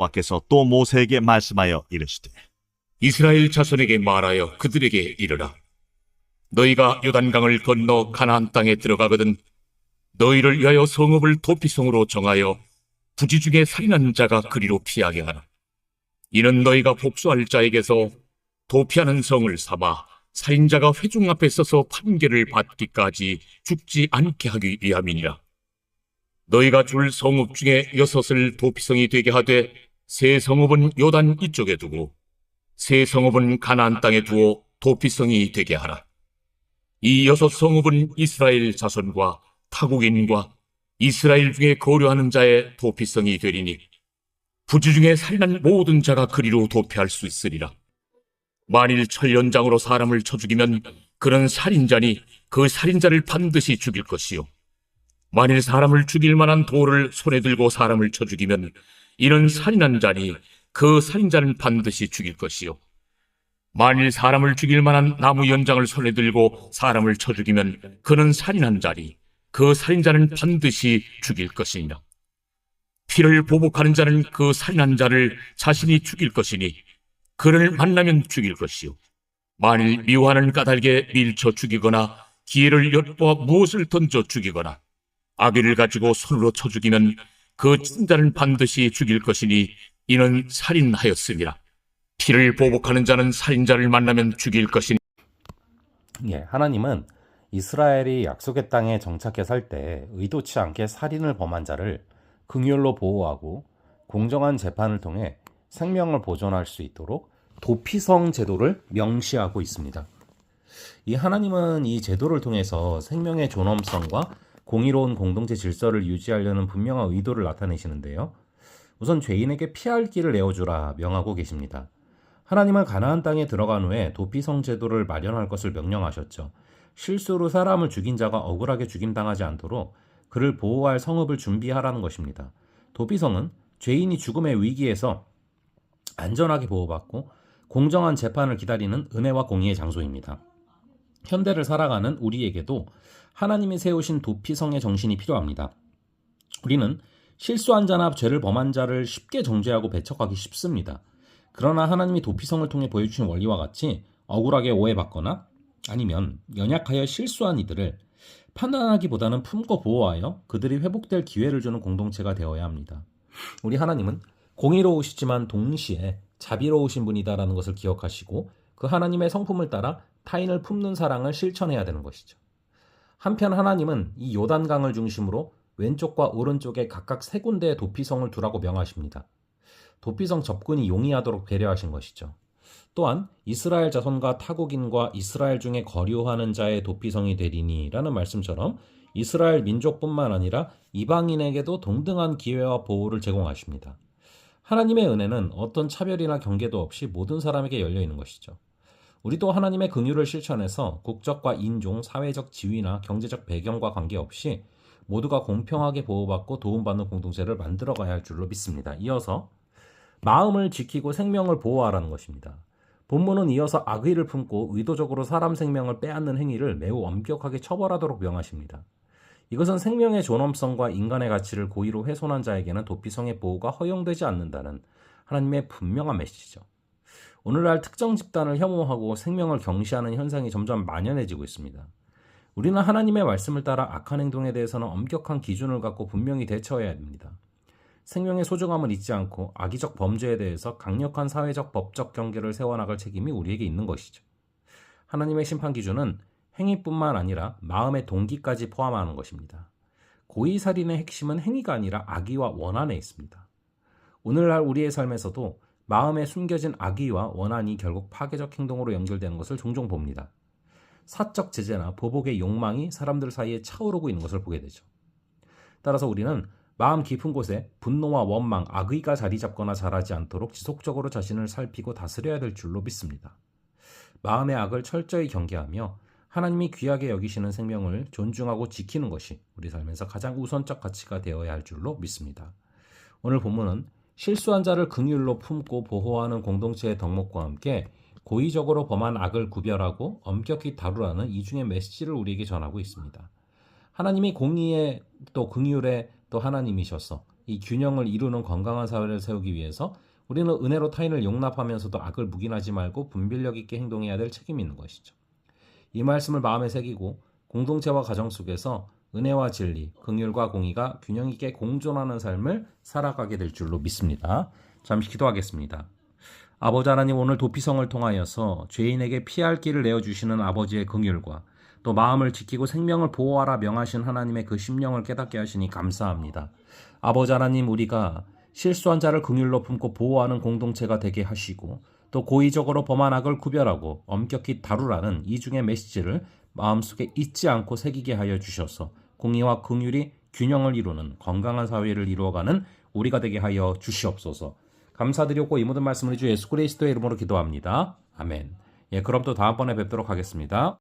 여호와께서 또 모세에게 말씀하여 이르시되 이스라엘 자손에게 말하여 그들에게 이르라. 너희가 요단강을 건너 가나안 땅에 들어가거든 너희를 위하여 성읍을 도피성으로 정하여 부지 중에 살인한 자가 그리로 피하게 하라. 이는 너희가 복수할 자에게서 도피하는 성을 삼아 살인자가 회중 앞에 서서 판결을 받기까지 죽지 않게 하기 위함이니라. 너희가 줄 성읍 중에 6을 도피성이 되게 하되 세 성읍은 요단 이쪽에 두고 세 성읍은 가나안 땅에 두어 도피성이 되게 하라. 이 6성읍은 이스라엘 자손과 타국인과 이스라엘 중에 거류하는 자의 도피성이 되리니 부지 중에 살인한 모든 자가 그리로 도피할 수 있으리라. 만일 철연장으로 사람을 쳐 죽이면 그는 살인자니 그 살인자를 반드시 죽일 것이요. 만일 사람을 죽일 만한 돌을 손에 들고 사람을 쳐 죽이면 이는 살인한 자니 그 살인자는 반드시 죽일 것이요. 만일 사람을 죽일 만한 나무 연장을 손에 들고 사람을 쳐 죽이면 그는 살인한 자니 그 살인자는 반드시 죽일 것이니라. 피를 보복하는 자는 그 살인한 자를 자신이 죽일 것이니 그를 만나면 죽일 것이요. 만일 미워하는 까닭에 밀쳐 죽이거나 기회를 엿보아 무엇을 던져 죽이거나 아귀를 가지고 손으로 쳐 죽이면 그 친자는 반드시 죽일 것이니 이는 살인하였음이라. 피를 보복하는 자는 살인자를 만나면 죽일 것이니. 하나님은 이스라엘이 약속의 땅에 정착해 살 때 의도치 않게 살인을 범한 자를 긍휼로 보호하고 공정한 재판을 통해 생명을 보존할 수 있도록 도피성 제도를 명시하고 있습니다. 이 하나님은 이 제도를 통해서 생명의 존엄성과 공의로운 공동체 질서를 유지하려는 분명한 의도를 나타내시는데요. 우선 죄인에게 피할 길을 내어주라 명하고 계십니다. 하나님은 가나안 땅에 들어간 후에 도피성 제도를 마련할 것을 명령하셨죠. 실수로 사람을 죽인 자가 억울하게 죽임당하지 않도록 그를 보호할 성읍을 준비하라는 것입니다. 도피성은 죄인이 죽음의 위기에서 안전하게 보호받고 공정한 재판을 기다리는 은혜와 공의의 장소입니다. 현대를 살아가는 우리에게도 하나님이 세우신 도피성의 정신이 필요합니다. 우리는 실수한 자나 죄를 범한 자를 쉽게 정죄하고 배척하기 쉽습니다. 그러나 하나님이 도피성을 통해 보여주신 원리와 같이 억울하게 오해받거나 아니면 연약하여 실수한 이들을 판단하기보다는 품고 보호하여 그들이 회복될 기회를 주는 공동체가 되어야 합니다. 우리 하나님은 공의로우시지만 동시에 자비로우신 분이다라는 것을 기억하시고 그 하나님의 성품을 따라 타인을 품는 사랑을 실천해야 되는 것이죠. 한편 하나님은 이 요단강을 중심으로 왼쪽과 오른쪽에 각각 3군데의 도피성을 두라고 명하십니다. 도피성 접근이 용이하도록 배려하신 것이죠. 또한 이스라엘 자손과 타국인과 이스라엘 중에 거류하는 자의 도피성이 되리니라는 말씀처럼 이스라엘 민족뿐만 아니라 이방인에게도 동등한 기회와 보호를 제공하십니다. 하나님의 은혜는 어떤 차별이나 경계도 없이 모든 사람에게 열려 있는 것이죠. 우리도 하나님의 긍휼을 실천해서 국적과 인종, 사회적 지위나 경제적 배경과 관계없이 모두가 공평하게 보호받고 도움받는 공동체를 만들어가야 할 줄로 믿습니다. 이어서 마음을 지키고 생명을 보호하라는 것입니다. 본문은 이어서 악의를 품고 의도적으로 사람 생명을 빼앗는 행위를 매우 엄격하게 처벌하도록 명하십니다. 이것은 생명의 존엄성과 인간의 가치를 고의로 훼손한 자에게는 도피성의 보호가 허용되지 않는다는 하나님의 분명한 메시지죠. 오늘날 특정 집단을 혐오하고 생명을 경시하는 현상이 점점 만연해지고 있습니다. 우리는 하나님의 말씀을 따라 악한 행동에 대해서는 엄격한 기준을 갖고 분명히 대처해야 합니다. 생명의 소중함을 잊지 않고 악의적 범죄에 대해서 강력한 사회적 법적 경계를 세워나갈 책임이 우리에게 있는 것이죠. 하나님의 심판 기준은 행위뿐만 아니라 마음의 동기까지 포함하는 것입니다. 고의살인의 핵심은 행위가 아니라 악의와 원한에 있습니다. 오늘날 우리의 삶에서도 마음에 숨겨진 악의와 원한이 결국 파괴적 행동으로 연결되는 것을 종종 봅니다. 사적 제재나 보복의 욕망이 사람들 사이에 차오르고 있는 것을 보게 되죠. 따라서 우리는 마음 깊은 곳에 분노와 원망, 악의가 자리 잡거나 자라지 않도록 지속적으로 자신을 살피고 다스려야 될 줄로 믿습니다. 마음의 악을 철저히 경계하며 하나님이 귀하게 여기시는 생명을 존중하고 지키는 것이 우리 삶에서 가장 우선적 가치가 되어야 할 줄로 믿습니다. 오늘 본문은 실수한 자를 긍휼로 품고 보호하는 공동체의 덕목과 함께 고의적으로 범한 악을 구별하고 엄격히 다루라는 이중의 메시지를 우리에게 전하고 있습니다. 하나님이 공의의 또 긍휼의 또 하나님이셔서 이 균형을 이루는 건강한 사회를 세우기 위해서 우리는 은혜로 타인을 용납하면서도 악을 묵인하지 말고 분별력 있게 행동해야 될 책임이 있는 것이죠. 이 말씀을 마음에 새기고 공동체와 가정 속에서 은혜와 진리, 긍휼과 공의가 균형 있게 공존하는 삶을 살아가게 될 줄로 믿습니다. 잠시 기도하겠습니다. 아버지 하나님, 오늘 도피성을 통하여서 죄인에게 피할 길을 내어주시는 아버지의 긍휼과 또 마음을 지키고 생명을 보호하라 명하신 하나님의 그 심령을 깨닫게 하시니 감사합니다. 아버지 하나님, 우리가 실수한 자를 긍휼로 품고 보호하는 공동체가 되게 하시고 또 고의적으로 범한 악을 구별하고 엄격히 다루라는 이중의 메시지를 마음속에 잊지 않고 새기게 하여 주셔서 공의와 긍휼이 균형을 이루는 건강한 사회를 이루어가는 우리가 되게 하여 주시옵소서. 감사드리고 이 모든 말씀을 주 예수 그리스도의 이름으로 기도합니다. 아멘. 그럼 또 다음번에 뵙도록 하겠습니다.